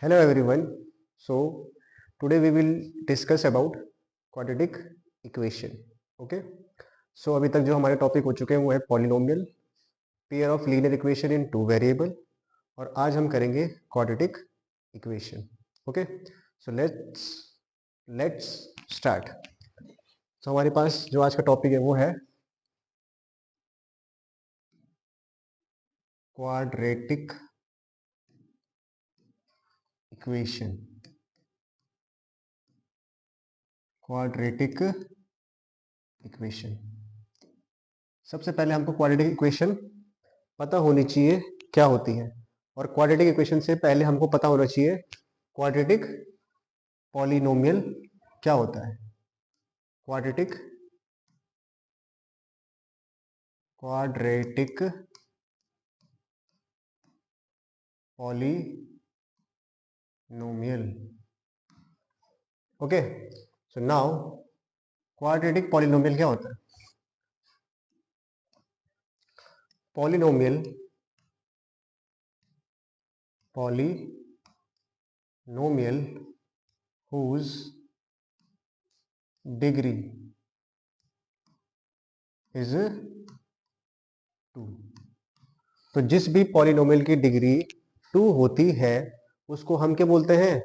Hello everyone. So today we will discuss about quadratic equation. Okay. So अभी तक जो हमारे टॉपिक हो चुके हैं वो है polynomial, pair of linear equation in two variable, और आज हम करेंगे quadratic equation. Okay. So let's start. तो हमारे पास जो आज का टॉपिक है वो है क्वाड्रेटिक इक्वेशन. Quadratic equation. सबसे पहले हमको क्वाड्रेटिक इक्वेशन पता होनी चाहिए क्या होती है, और क्वाड्रेटिक इक्वेशन से पहले हमको पता होना चाहिए क्वाड्रेटिक पॉलिनोमियल क्या होता है. Quadratic polynomial. Okay. So now quadratic polynomial क्या होता है? Polynomial whose degree is 2. तो जिस भी पॉलिनोमियल की डिग्री 2 होती है उसको हम क्या बोलते हैं?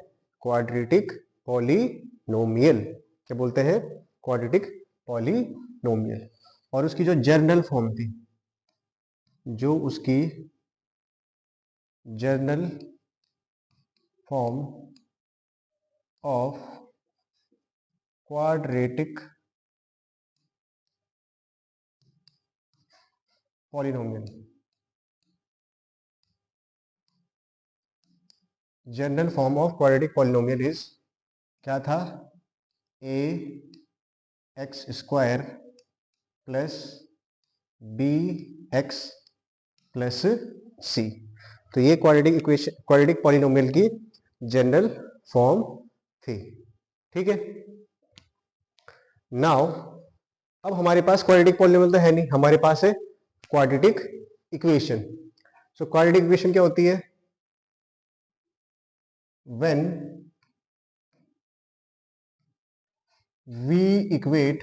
Quadratic polynomial. क्या बोलते हैं? Quadratic polynomial. और उसकी जो जर्नल फॉर्म थी, जो उसकी general form of quadratic polynomial, general form of quadratic polynomial is क्या था? A x square plus B x plus C. तो ये क्वाड्रेटिक इक्वेशन, क्वाड्रेटिक पॉलिनोमियल की जनरल फॉर्म थी. ठीक है. नाउ अब हमारे पास क्वाड्रेटिक पॉलिनोमियल तो है नहीं, हमारे पास है quadratic equation. So quadratic equation क्या होती है? when we equate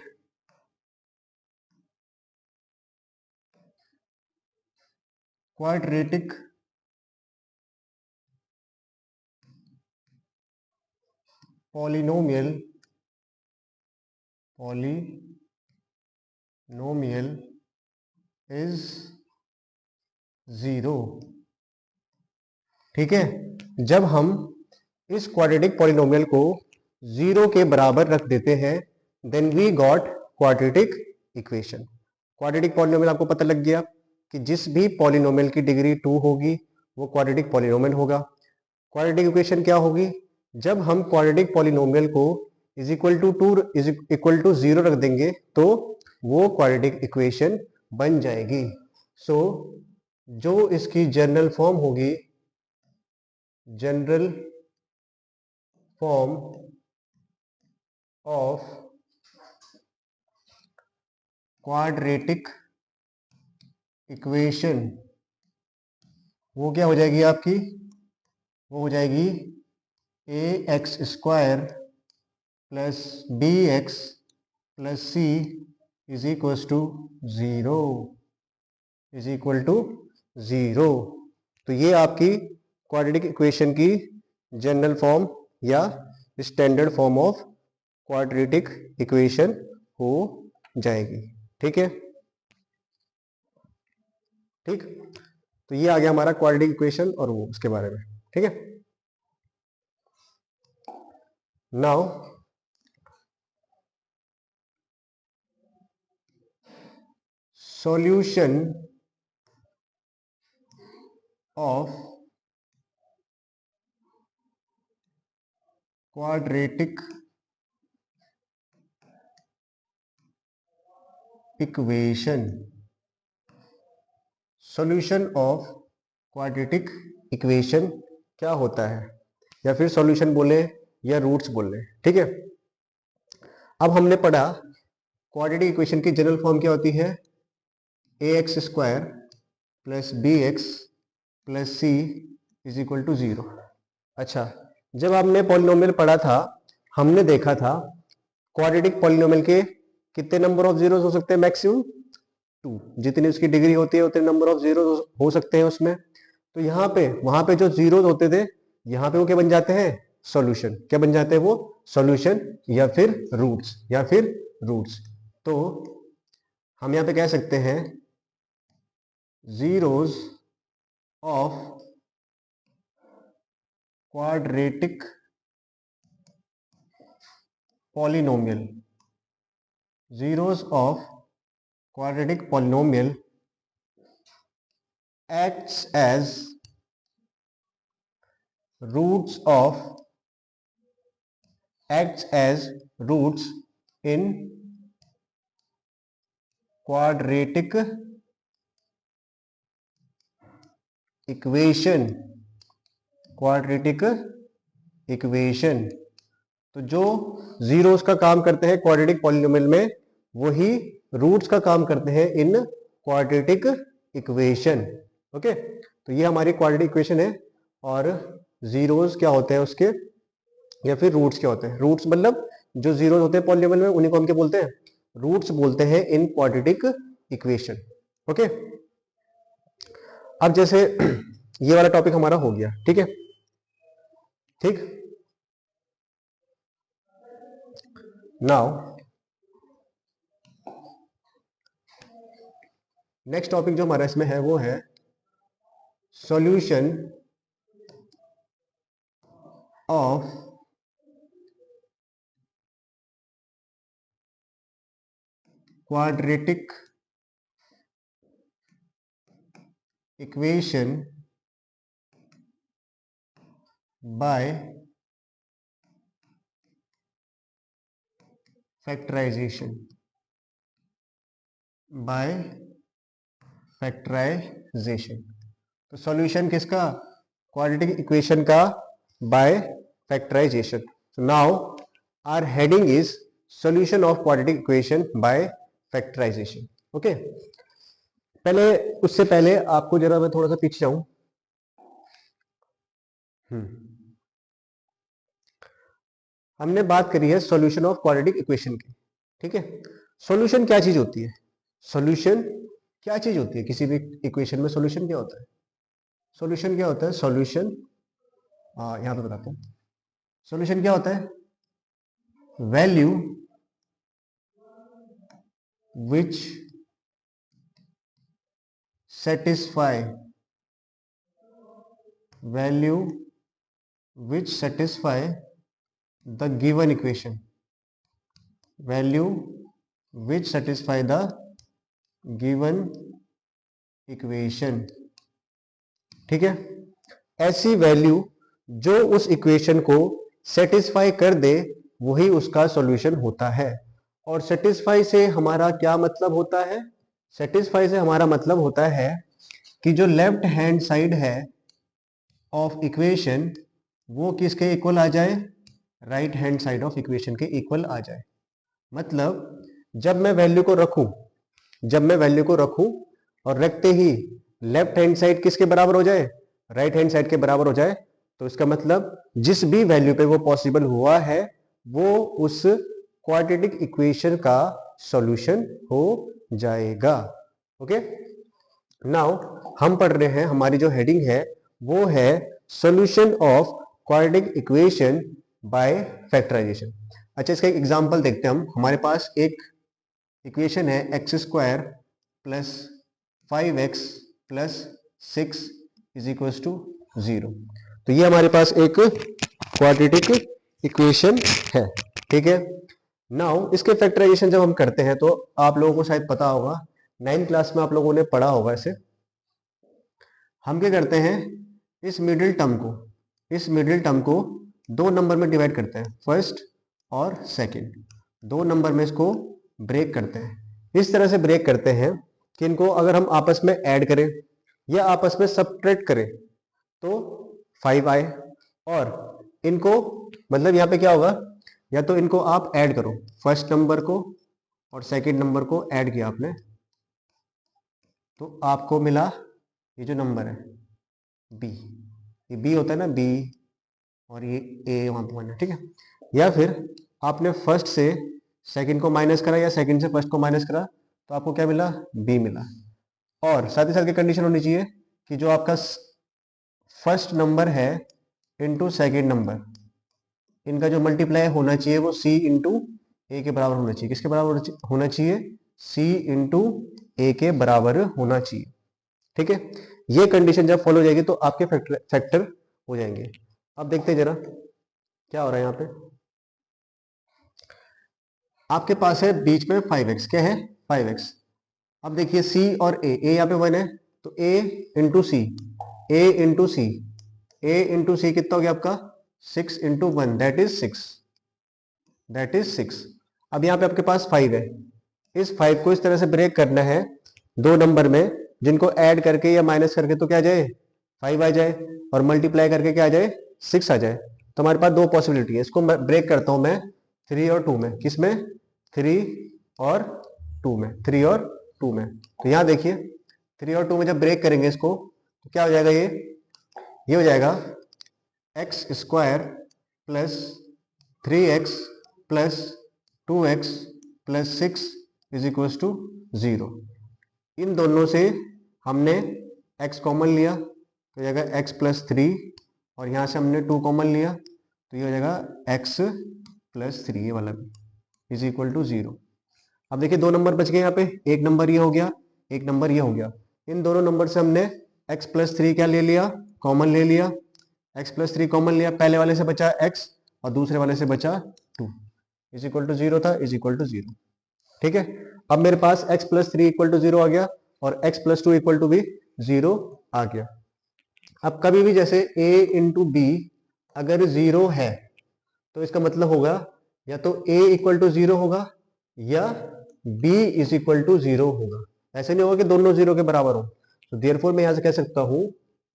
quadratic polynomial is 0. ठीक है. जब हम इस क्वाड्रेटिक पॉलिनोमियल को 0 के बराबर रख देते हैं, then we got quadratic equation. Quadratic polynomial आपको पता लग गया कि जिस भी पॉलिनोमियल की डिग्री 2 होगी वो क्वाड्रेटिक पॉलिनोमियल होगा. क्वाड्रेटिक इक्वेशन क्या होगी? जब हम क्वाड्रेटिक पॉलिनोमियल को इज इक्वल टू 0 रख देंगे तो वो क्वाड्रेटिक इक्वेशन बन जाएगी. सो जो इसकी जनरल फॉर्म होगी, general form of quadratic equation, वो क्या हो जाएगी आपकी? वो हो जाएगी a x square plus B x plus C is equal to 0. Is equal to 0. तो ये आपकी क्वाड्रेटिक इक्वेशन की जनरल फॉर्म या standard form of quadratic equation हो जाएगी. ठीक है. ठीक. तो ये आ गया हमारा क्वाड्रेटिक इक्वेशन और वो उसके बारे में. ठीक है. Now solution of quadratic equation. Solution of quadratic equation क्या होता है, या फिर सॉल्यूशन बोले या रूट्स बोले. ठीक है. अब हमने पढ़ा क्वाड्रेटिक इक्वेशन की जनरल फॉर्म क्या होती है? A x square plus B x plus C is equal to 0. अच्छा, जब हमने पॉलिनोमियल पढ़ा था हमने देखा था क्वाड्रेटिक पॉलिनोमियल के कितने नंबर ऑफ जीरोस हो सकते हैं, मैक्सिमम 2, जितनी उसकी डिग्री होती है उतने नंबर ऑफ जीरोस हो सकते हैं उसमें। तो यहाँ पे वहां पे जो जीरोस होते थे यहाँ पे वो क्या बन जाते हैं, सॉल्यूशन। क्या बन जाते हैं वो, सॉल्यूशन या फिर रूट्स। तो हम यहाँ पे कह सकते हैं zeros of quadratic polynomial, zeros of quadratic polynomial acts as roots in quadratic equation, तो जो जीरोस का काम करते हैं क्वाड्रेटिक पॉलिनोमियल में वही रूट्स का काम करते हैं इन क्वाड्रेटिक इक्वेशन। ओके, तो ये हमारी क्वाड्रेटिक इक्वेशन है और जीरोस क्या होते हैं उसके, या फिर रूट्स क्या होते हैं। रूट्स मतलब जो जीरोस होते हैं पॉलिनोमियल में उन्हीं को हम क्या बोलते हैं, रूट्स बोलते हैं इन क्वाड्रेटिक इक्वेशन। ओके, अब जैसे ये वाला टॉपिक हमारा हो गया, ठीक है, ठीक। नाउ नेक्स्ट टॉपिक जो हमारा इसमें है वो है solution of quadratic equation by factorisation, तो सॉल्यूशन किसका, क्वाड्रेटिक इक्वेशन का by factorisation. so now our heading is solution of quadratic equation by factorization। Okay, पहले उससे पहले आपको जरा मैं थोड़ा सा पीछे जाऊं। हमने बात करी है सॉल्यूशन ऑफ क्वाड्रेटिक इक्वेशन की, ठीक है। सॉल्यूशन क्या चीज होती है, सॉल्यूशन क्या चीज होती है किसी भी इक्वेशन में, सॉल्यूशन क्या होता है, सॉल्यूशन क्या होता है, सॉल्यूशन यहां पे बताता हूं। सॉल्यूशन क्या होता है, value which satisfy the given equation, value which satisfy the given equation, ठीक है। ऐसी वैल्यू जो उस इक्वेशन को सेटिस्फाई कर दे वही उसका सॉल्यूशन होता है। और सेटिस्फाई से हमारा क्या मतलब होता है, सेटिस्फाई से हमारा मतलब होता है कि जो लेफ्ट हैंड साइड है ऑफ इक्वेशन वो किसके इक्वल आ जाए, right hand side of equation के इक्वल आ जाए। मतलब जब मैं वैल्यू को रखूं और रखते ही लेफ्ट हैंड साइड किसके बराबर हो जाए, राइट हैंड साइड के बराबर हो जाए, तो इसका मतलब जिस भी वैल्यू पे वो पॉसिबल हुआ है वो उस क्वाड्रेटिक इक्वेशन का सॉल्यूशन हो जाएगा। ओके, नाउ हम पढ़ रहे हैं, हमारी जो हेडिंग है वो है solution of quadratic equation by factorisation. अच्छा, इसका एक एग्जांपल देखते हैं हम। हमारे पास एक इक्वेशन है x square plus 5x plus 6 is equal to 0। तो ये हमारे पास एक क्वाड्रेटिक इक्वेशन है, ठीक है। नाउ इसके फैक्टराइजेशन जब हम करते हैं तो आप लोगों को शायद पता होगा, 9th क्लास में आप लोगों ने पढ़ा होगा इसे। हम क्या करते हैं, इस मिडिल टर्म को 2 नंबर में डिवाइड करते हैं, फर्स्ट और सेकंड। 2 नंबर में इसको ब्रेक करते हैं। इस तरह से ब्रेक करते हैं कि इनको अगर हम आपस में ऐड करें या आपस में सब्ट्रैक्ट करें तो 5 आए, और इनको मतलब यहाँ पे क्या होगा, या तो इनको आप ऐड करो, फर्स्ट नंबर को और सेकंड नंबर को ऐड किया आपने तो आपको मिला ये जो नंबर है बी, ये बी होता है ना, बी और ये ए वहां पर 1 है, ठीक है। या फिर आपने फर्स्ट से सेकंड को माइनस करा या सेकंड से फर्स्ट को माइनस करा तो आपको क्या मिला, बी मिला। और साथ ही साथ की कंडीशन होनी चाहिए कि जो आपका फर्स्ट नंबर है इंटू सेकेंड नंबर, इनका जो मल्टीप्लाई होना चाहिए वो सी इंटू ए के बराबर होना चाहिए। किसके बराबर होना चाहिए, सी इंटू ए के बराबर होना चाहिए, ठीक है। ये कंडीशन जब फॉलो हो जाएगी तो आपके फैक्टर हो जाएंगे। अब देखते हैं जरा क्या हो रहा है यहाँ पे। आपके पास है बीच में 5x, क्या है 5x। अब देखिए c और a यहाँ पे 1 है तो a into C, a into C, a into C कितना हो गया आपका 6 into 1 that is 6, that is 6। अब यहाँ पे आपके पास 5 है, इस 5 को इस तरह से ब्रेक करना है दो नंबर में जिनको ऐड करके या माइनस करके तो क्या आ जाए 5 आ जाए, और मल्टीप्लाई करके क्या आ जाए 6 आ जाए। तो हमारे पास दो पॉसिबिलिटी है, इसको ब्रेक करता हूं मैं 3 और 2 में। किस में, 3 और 2 में, 3 और 2 में। तो यहाँ देखिए 3 और 2 में जब ब्रेक करेंगे इसको तो क्या हो जाएगा, ये हो जाएगा x square plus 3x plus 2x plus 6 is equal to 0। इन दोनों से हमने x कॉमन लिया तो जाएगा x प्लस 3, और यहाँ से हमने 2 कॉमन लिया तो ये हो जाएगा x प्लस 3, ये वाला भी इज इक्वल टू 0। अब देखिए दो नंबर बच गए यहाँ पे, एक नंबर ये हो गया, एक नंबर ये हो गया। इन दोनों नंबर से हमने x प्लस 3 क्या ले लिया, कॉमन ले लिया। x प्लस 3 कॉमन लिया, पहले वाले से बचा x और दूसरे वाले से बचा 2, इज इक्वल टू 0 था, इज इक्वल टू 0, ठीक है। अब मेरे पास x प्लस 3 इक्वल टू 0 आ गया और x प्लस 2 इक्वल टू भी 0 आ गया। अब कभी भी जैसे a इंटू बी अगर 0 है तो इसका मतलब होगा या तो a इक्वल टू 0 होगा या b इज इक्वल टू 0 होगा। ऐसे नहीं होगा कि दोनों 0 के बराबर हो। तो देयरफॉर मैं यहां से कह सकता हूं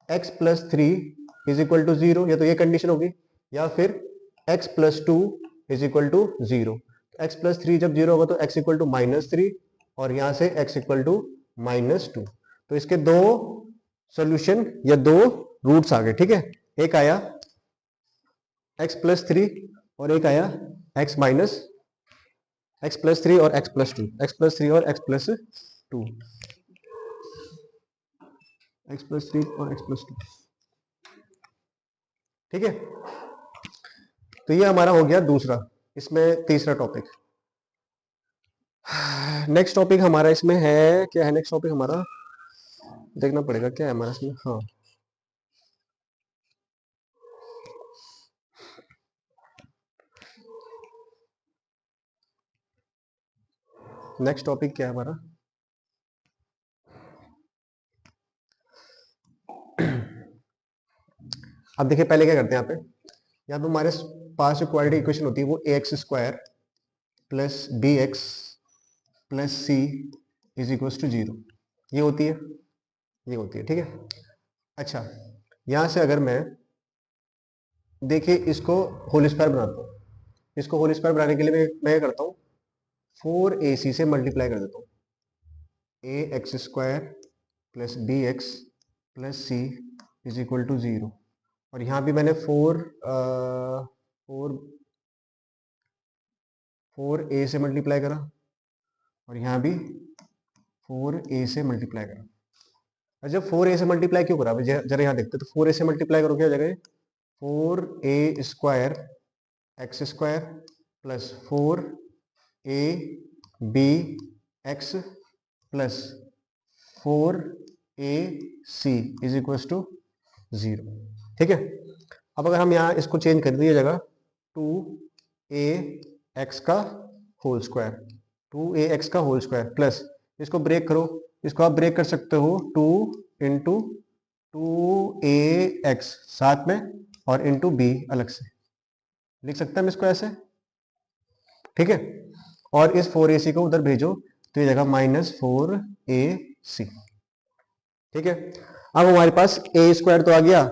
x plus 3 is equal to 0, या तो ये कंडीशन होगी, या फिर x plus 2 is equal to 0। x plus 3 जब 0 होगा तो x इक्वल टू -3 और यहां से x इक्वल टू -2। तो इसके दो सॉल्यूशन या दो रूट्स आ गए, ठीक है। एक आया x प्लस 3 और एक आया x माइनस x प्लस 3 और x प्लस 2, x प्लस 3 और x प्लस 2, x प्लस 3 और x प्लस 2, ठीक है। तो ये हमारा हो गया दूसरा, इसमें तीसरा टॉपिक। नेक्स्ट टॉपिक हमारा इसमें है क्या है, नेक्स्ट टॉपिक हमारा देखना पड़ेगा क्या है हमारा इसमें। हाँ, नेक्स्ट टॉपिक क्या है हमारा, अब देखिए पहले क्या करते हैं यहाँ पे हमारे पास जो क्वाड्रेटिक इक्वेशन होती है वो ax square plus B x plus C is equal to 0 ये होती है, ये होती है, ठीक है। अच्छा, यहां से अगर मैं देखिए इसको होल स्क्वायर बनाता हूँ, इसको होल स्क्वायर बनाने के लिए मैं क्या करता हूँ 4ac से मल्टीप्लाई कर देता हूँ, A x square plus B x plus C is equal to 0। और यहाँ भी मैंने 4a से मल्टीप्लाई करा और यहाँ भी 4a से मल्टीप्लाई करा। और जब 4a से मल्टीप्लाई क्यों करा, जरा यहाँ देखते तो 4a से मल्टीप्लाई करो क्या हो जाएगा 4a square x square plus 4a b x plus 4ac is equal to 0, ठीक है। अब अगर हम यहाँ इसको चेंज कर दिए जगह 2ax का होल स्क्वायर, 2ax का होल स्क्वायर प्लस इसको ब्रेक करो, इसको आप ब्रेक कर सकते हो 2 इंटू 2ax साथ में और इंटू b अलग से लिख सकते हैं हम इसको ऐसे, ठीक है। और इस 4ac को उधर भेजो तो ये जगह -4ac, ठीक है। अब हमारे पास a स्क्वायर तो आ गया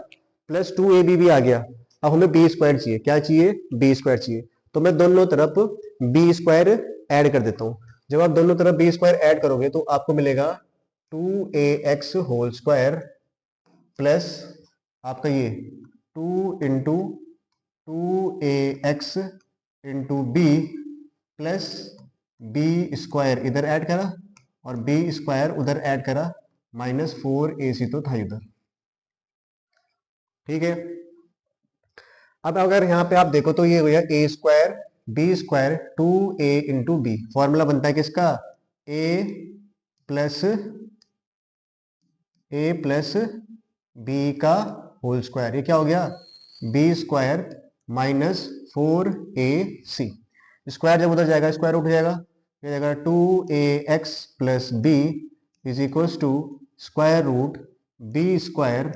प्लस 2ab भी आ गया, अब हमें बी स्क्वायर चाहिए, क्या चाहिए बी स्क्वायर चाहिए। तो मैं दोनों तरफ बी स्क्वायर ऐड कर देता हूं। जब आप दोनों तरफ बी स्क्वायर ऐड करोगे तो आपको मिलेगा 2ax होल स्क्वायर प्लस आपका ये 2 into 2ax into b plus b square इधर ऐड करा और बी स्क्वायर उधर ऐड करा माइनस 4ac तो था उधर। ठीक है, अब अगर यहाँ पे आप देखो तो ये हो गया A square B square 2a into B. Formula बनता है किसका? ए प्लस बी का होल स्क्वायर। ये क्या हो गया? B square minus 4ac। Square जब उधर जाएगा स्क्वायर उठ जाएगा, ये जाएगा 2ax plus b is equals to square root b square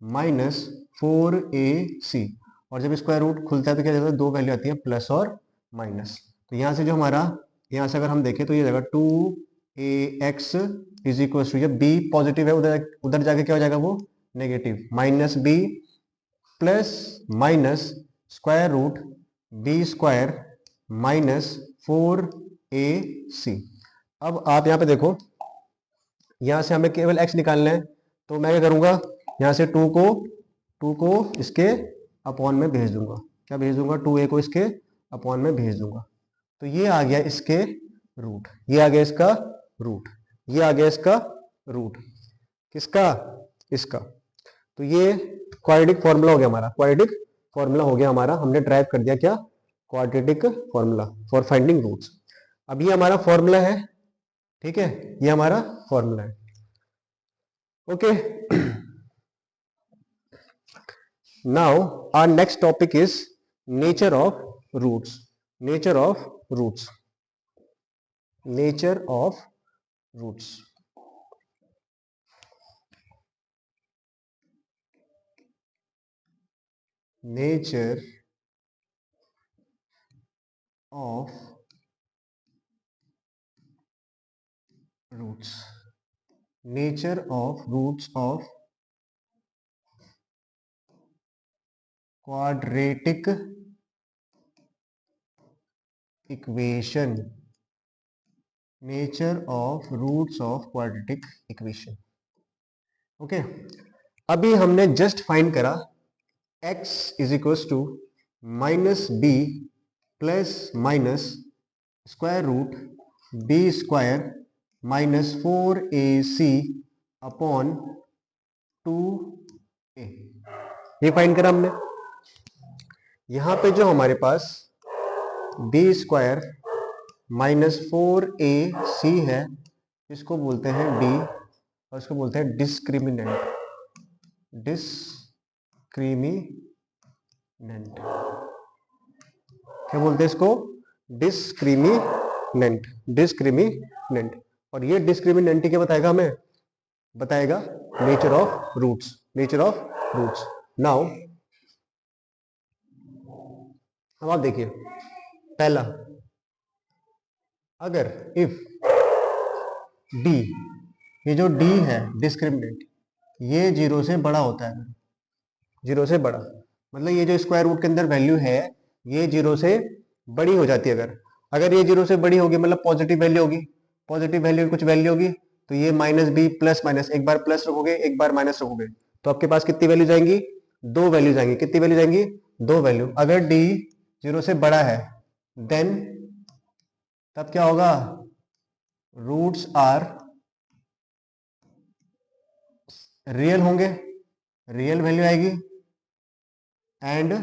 minus 4ac। और जब स्क्वायर रूट खुलता है तो क्या जाता है? दो वैल्यू आती है प्लस और माइनस। तो यहाँ से जो हमारा, यहाँ से अगर हम देखें तो ये जाएगा 2ax इज इक्वल टू, जब b पॉजिटिव है उधर उधर जाके क्या हो जाएगा? वो negative, minus b plus minus square root b square minus 4ac। अब आप यहाँ पे देखो, यहाँ से हमें केवल x निकालना है, तो मैं क्या करूंगा? यहाँ से 2 को इसके अपॉन में भेज दूंगा। क्या भेज दूंगा? 2a को इसके अपॉन में भेज दूंगा। तो ये आ गया इसके रूट, ये आ गया इसका रूट, ये आ गया इसका रूट। किसका? इसका। तो ये क्वाड्रेटिक फॉर्मूला हो गया हमारा, क्वाड्रेटिक फॉर्मूला हो गया हमारा। हमने ड्राइव कर दिया क्या? Quadratic formula for finding roots. अब ये हमारा फॉर्मूला है, ठीक है, ये हमारा फॉर्मूला है। Okay, now our next topic is nature of roots. Nature of roots. Nature of roots. Nature of roots. Nature of roots of quadratic equation. Nature of roots of quadratic equation. Okay, अभी हमने just find करा x is equals to minus b plus minus square root b square minus 4ac upon 2a। ये find करा हमने। यहां पे जो हमारे पास बी स्क्वायर माइनस 4ac है, इसको बोलते हैं डी, और इसको बोलते हैं डिस्क्रिमिनेंट। डिस्क्रिमिनेंट क्या बोलते हैं इसको? डिस्क्रिमिनेंट। डिस्क्रिमिनेंट। और ये डिस्क्रिमिनेंट क्या बताएगा हमें? बताएगा nature of roots. Nature of roots. Now अब आप देखिए, पहला, अगर इफ d, ये जो d है डिस्क्रिमिनेंट, ये 0 से बड़ा होता है, 0 से बड़ा मतलब ये जो स्क्वायर रूट के अंदर वैल्यू है ये 0 से बड़ी हो जाती है। अगर ये 0 से बड़ी होगी मतलब पॉजिटिव वैल्यू होगी, पॉजिटिव वैल्यू की कुछ वैल्यू होगी, तो ये माइनस बी प्लस माइनस, एक बार प्लस रखोगे एक बार माइनस रखोगे, तो आपके पास कितनी वैल्यू जाएंगी? 2 वैल्यू जाएंगी। कितनी वैल्यू जाएंगी? 2 वैल्यू। अगर d 0 से बड़ा है देन तब क्या होगा? रूट्स आर रियल होंगे, रियल वैल्यू आएगी, एंड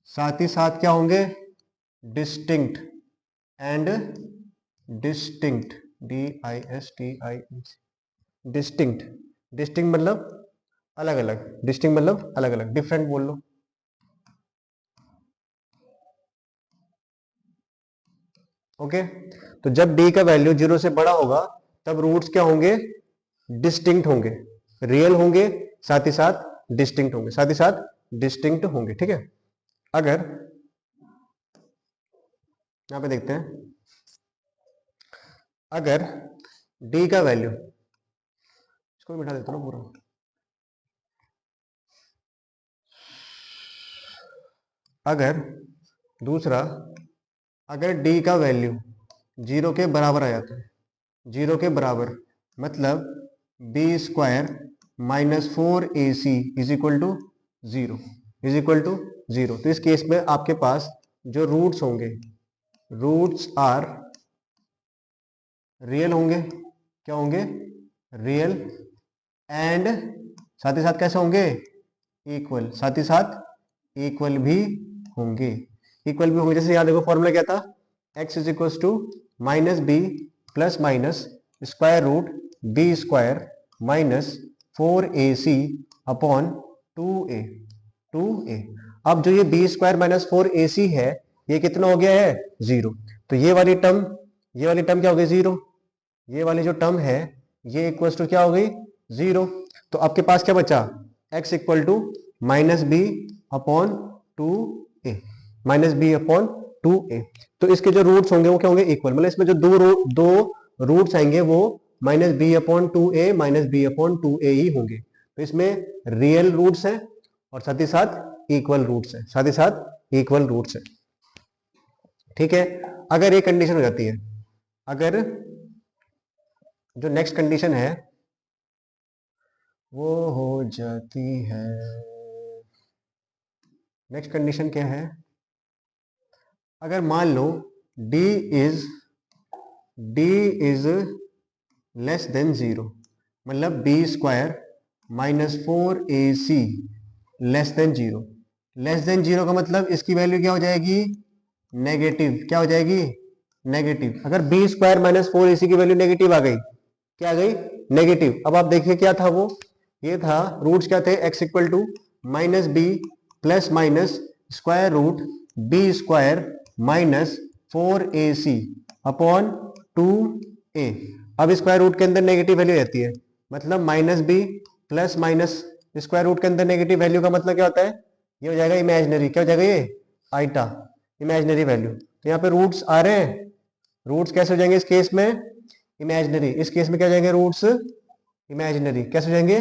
साथ ही साथ क्या होंगे? Distinct. And distinct, DISTINCT, distinct. Distinct मतलब अलग अलग, डिस्टिंक्ट मतलब अलग अलग, डिफरेंट बोल लो। ओके, तो जब d का वैल्यू 0 से बड़ा होगा तब रूट्स क्या होंगे? डिस्टिंक्ट होंगे, रियल होंगे, साथ ही साथ डिस्टिंक्ट होंगे, साथ ही साथ डिस्टिंक्ट होंगे। ठीक है, अगर यहां पे देखते हैं, अगर d का वैल्यू, इसको बिठा देता हूं पूरा, अगर दूसरा, अगर d का वैल्यू 0 के बराबर आ जाता है, 0 के बराबर मतलब b square minus 4ac is equal to 0, is equal to 0। तो इस केस में आपके पास जो रूट्स होंगे, रूट्स आर रियल होंगे। क्या होंगे? रियल। एंड साथ ही साथ कैसे होंगे? इक्वल। साथ ही साथ इक्वल भी होंगे। इक्वल भी होंगे जैसे यहाँ देखो फॉर्मूला क्या था, x is equal to minus b plus minus square root b square minus 4ac upon 2a। 2a। अब जो ये बी स्क्वायर माइनस 4ac है, ये कितना हो गया है? 0। तो ये वाली टर्म क्या हो गई? 0। ये वाली जो टर्म है ये इक्वल टू क्या हो गई? 0। तो आपके पास क्या बचा? x equal to minus b upon 2a। Minus b upon 2a। तो इसके जो रूट्स होंगे वो क्या होंगे? इक्वल। मतलब इसमें जो दो रूट्स आएंगे वो minus b upon 2a minus b upon 2a ही होंगे। तो इसमें रियल रूट्स हैं और साथ ही साथ इक्वल रूट्स हैं। साथ ही साथ इक्वल रूट्स हैं। ठीक है। अगर ये कंडीशन हो जाती है, अगर जो नेक्स्ट कंडीशन है वो हो जाती है, नेक्स्ट कंडीशन क्या है? अगर मान लो d इज लेस देन 0, मतलब b square minus 4ac less than 0। Less than 0 का मतलब इसकी वैल्यू क्या हो जाएगी? नेगेटिव। क्या हो जाएगी? नेगेटिव। अगर बी स्क्वायर माइनस 4ac की वैल्यू नेगेटिव आ गई, क्या आ गई? नेगेटिव। अब आप देखिए क्या था वो, ये था रूट्स क्या थे? x equal to minus b plus minus square root b square minus 4ac upon 2a। अब स्क्वायर रूट के अंदर नेगेटिव वैल्यू रहती है, मतलब minus b plus minus square root के अंदर नेगेटिव वैल्यू का मतलब क्या होता है? ये हो जाएगा इमेजिनरी। क्या हो जाएगा? ये आइटा, इमेजिनरी वैल्यू। तो यहाँ पे रूट्स आ रहे हैं, रूट्स कैसे हो जाएंगे इस केस में? इमेजिनरी। इस केस में क्या हो जाएंगे? Roots imaginary. कैसे हो जाएंगे?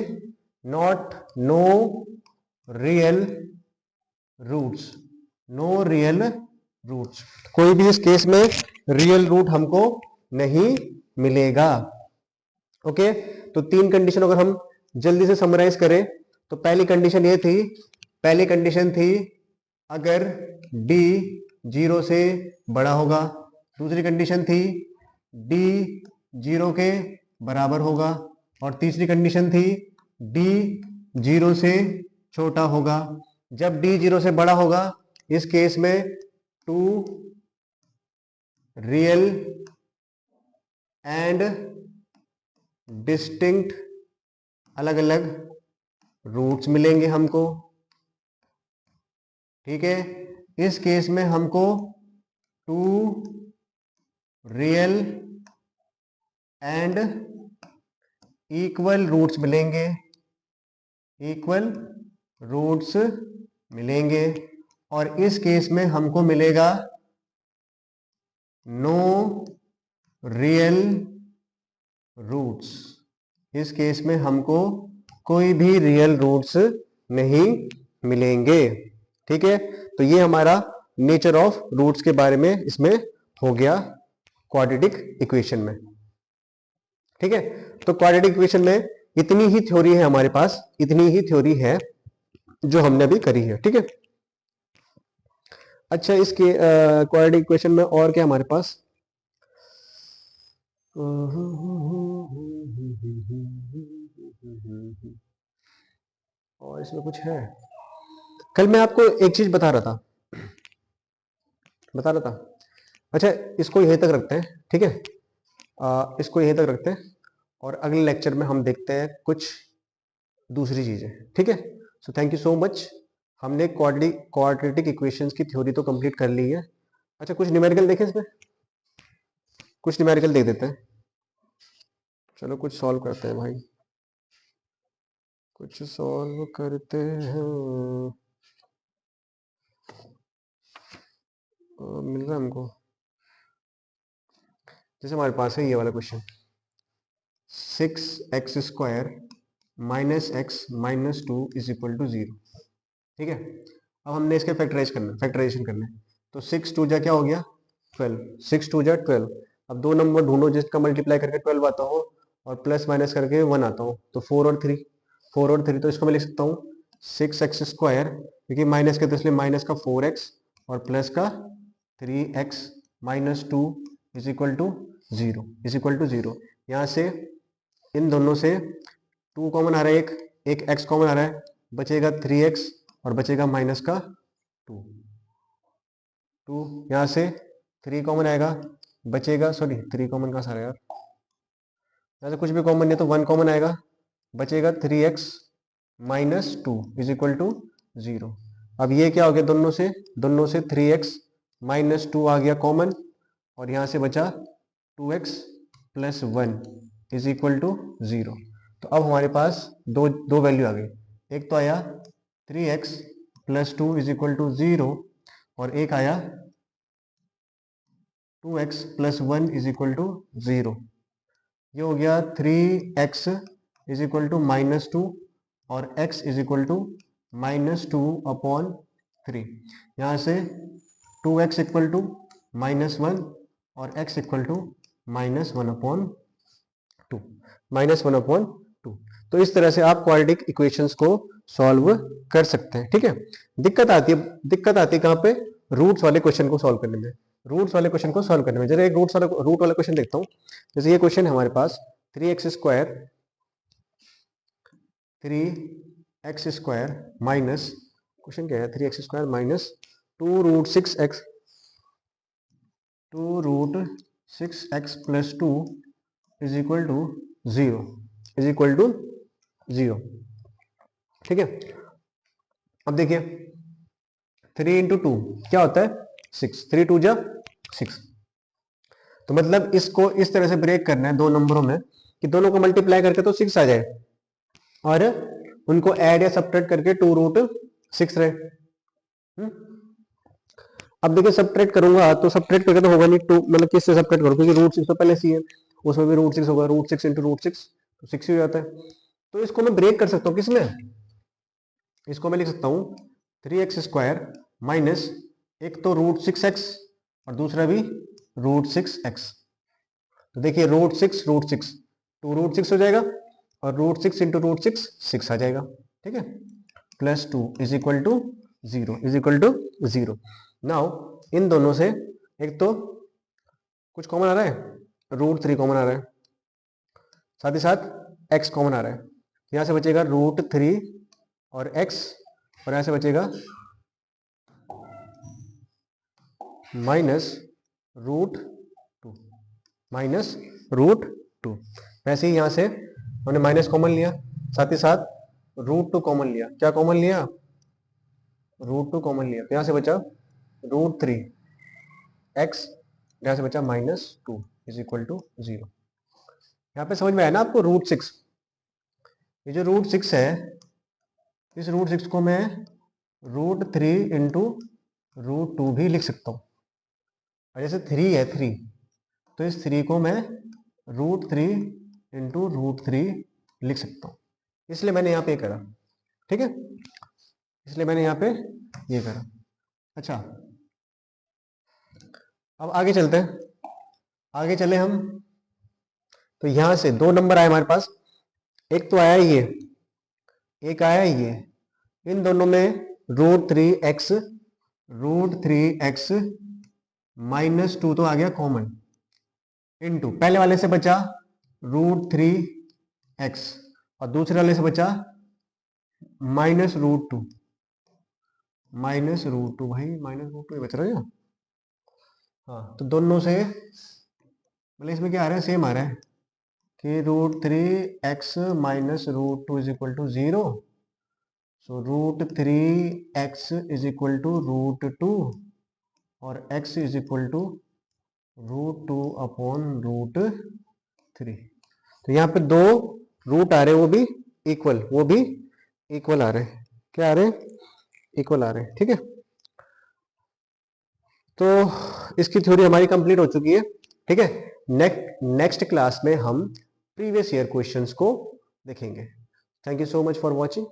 Not, no real roots. No real roots. कोई भी इस केस में रियल रूट हमको नहीं मिलेगा। ओके। तो तीन कंडीशन अगर हम जल्दी से समराइज करें तो पहली कंडीशन ये थी, पहली कंडीशन थी अगर d 0 से बड़ा होगा। दूसरी कंडीशन थी d 0 के बराबर होगा। और तीसरी कंडीशन थी d 0 से छोटा होगा। जब d 0 से बड़ा होगा इस केस में 2 रियल एंड डिस्टिंक्ट अलग अलग रूट्स मिलेंगे हमको। ठीक है। इस केस में हमको 2 रियल एंड इक्वल रूट्स मिलेंगे। इक्वल रूट्स मिलेंगे। और इस केस में हमको मिलेगा नो रियल रूट्स। इस केस में हमको कोई भी रियल रूट्स नहीं मिलेंगे। ठीक है। तो ये हमारा नेचर ऑफ रूट्स के बारे में इसमें हो गया क्वाड्रेटिक इक्वेशन में। ठीक है। तो क्वाड्रेटिक इक्वेशन में इतनी ही थ्योरी है हमारे पास, इतनी ही थ्योरी है जो हमने अभी करी है। ठीक है। अच्छा, इसके क्वाड्रेटिक इक्वेशन में और क्या हमारे पास? और इसमें कुछ है? कल मैं आपको एक चीज बता रहा था। अच्छा, इसको यहीं तक रखते हैं। ठीक है। इसको यहीं तक रखते हैं और अगले लेक्चर में हम देखते हैं कुछ दूसरी चीजें। ठीक है। So thank you so much. हमने क्वाड्रेटिक इक्वेशंस की थ्योरी तो कंप्लीट कर ली है। अच्छा, कुछ न्यूमेरिकल देखें इसमें, कुछ न्यूमेरिकल देख देते हैं। चलो कुछ सॉल्व करते हैं भाई, कुछ सॉल्व करते हैं। मिल रहा है हमको, जैसे हमारे पास है ये वाला question, 6x square minus x minus 2 is equal to 0। ठीक है। अब हमने इसके फैक्टराइजेशन करना है। तो 6 2 जा क्या हो गया? 12। 6 2 जा 12। अब दो नंबर ढूंढो जिसका मल्टीप्लाई करके 12 आता हो और प्लस माइनस करके 1 आता हो। तो 4 और 3, 4 और 3, तो इसको मैं लिख सकता हूँ 6x स्क्वायर, क्योंकि माइनस के तो इसलिए माइनस का 4x और प्लस का 3x minus 2 is equal to 0 यहाँ से इन दोनों से 2 कॉमन आ रहा है, एक x कॉमन आ रहा है, बचेगा 3x और बचेगा माइनस का 2 यहाँ से 3 कॉमन आएगा, बचेगा 3 कॉमन कहाँ से आ रहा है यार, यहाँ से कुछ भी कॉमन नहीं तो 1 कॉमन आएगा, बचेगा 3x minus 2 is equal to 0। अब ये क्या हो गया, दोनों से 3x माइनस 2 आ गया कॉमन, और यहाँ से बचा 2x plus 1 is equal to 0। तो अब हमारे पास दो वैल्यू आ गई, एक तो आया 3x plus 2 is equal to 0 और एक आया 2x plus 1 is equal to 0। ये हो गया 3x is equal to minus 2 और x is equal to minus 2 upon 3। यहाँ से 2x इक्वल टू माइनस 1 और x equal to minus 1 upon 2। तो इस तरह से आप क्वाड्रेटिक इक्वेशंस को सॉल्व कर सकते हैं। ठीक है, दिक्कत आती है कहाँ पे, रूट्स वाले क्वेश्चन को सॉल्व करने में। जरा एक रूट वाला क्वेश्चन देखता हूँ। जैसे ये क्वेश्चन है हमारे पास 3x स्क्वायर माइनस, क्वेश्चन क्या है, 3x square minus 2 root 6x plus 2 is equal to 0। ठीक है, अब देखिए 3 इंटू 2 क्या होता है 6, 3 2 जा 6। तो मतलब इसको इस तरह से ब्रेक करना है दो नंबरों में कि दोनों को मल्टीप्लाई करके तो 6 आ जाए और उनको ऐड या सब्ट्रैक्ट करके 2 रूट 6 रहे। अब देखिए सब्ट्रैक्ट करूंगा तो सब्ट्रैक्ट करके तो होगा नहीं, 2 मतलब किससे सब्ट्रैक्ट करूँ, क्योंकि रूट 6 तो पहले सी है, उसमें भी रूट 6 होगा, रूट 6 इंटू रूट 6 तो 6 ही हो जाता है। तो इसको मैं ब्रेक कर सकता हूँ किसमें, इसको मैं लिख सकता हूँ 3x स्क्वायर माइनस एक तो रूट 6x और दूसरा भी रूट 6x। तो देखिए रूट 6 2 रूट 6 हो जाएगा और रूट 6 इंटू रूट 6 आ जाएगा। ठीक है, plus 2 is equal to 0। Now इन दोनों से एक तो कुछ कॉमन आ रहा है, रूट 3 कॉमन आ रहा है, साथ ही साथ x कॉमन आ रहा है, यहाँ से बचेगा रूट 3 और x और यहाँ से बचेगा माइनस रूट 2। वैसे ही यहाँ से हमने माइनस कॉमन लिया, साथ ही साथ रूट 2 कॉमन लिया, क्या कॉमन लिया, रूट 2 कॉमन लिया, तो यहाँ से बचा रूट 3x, यहाँ से बचा माइनस 2 इज इक्वल टू 0। यहाँ पे समझ में आया ना आपको, रूट 6, ये जो रूट 6 है इस रूट 6 को मैं रूट 3 इंटू रूट 2 भी लिख सकता हूँ, और जैसे 3 है 3 तो इस 3 को मैं रूट 3 इंटू रूट 3 लिख सकता हूँ, इसलिए मैंने यहाँ पे करा। ठीक है, इसलिए मैंने यहाँ पे ये करा। अच्छा, अब आगे चलते हैं, आगे चले हम। तो यहां से दो नंबर आए हमारे पास, एक तो आया ये, एक आया ये, इन दोनों में रूट 3x माइनस 2 तो आ गया कॉमन, इनटू पहले वाले से बचा रूट 3x और दूसरे वाले से बचा माइनस रूट 2 भाई माइनस रूट 2 बच रहा है। हाँ, तो दोनों से मतलब इसमें क्या आ रहा है, सेम आ रहा है कि root 3x minus root 2 is equal to 0। So root 3x is equal to root 2 और x is equal to root 2 upon root 3। तो यहाँ पे दो रूट आ रहे हैं, वो भी इक्वल आ रहे हैं, क्या आ रहे हैं, इक्वल आ रहे हैं। ठीक है, तो इसकी थ्योरी हमारी कंप्लीट हो चुकी है। ठीक है, नेक्स्ट क्लास में हम प्रीवियस ईयर क्वेश्चंस को देखेंगे। Thank you so much for watching.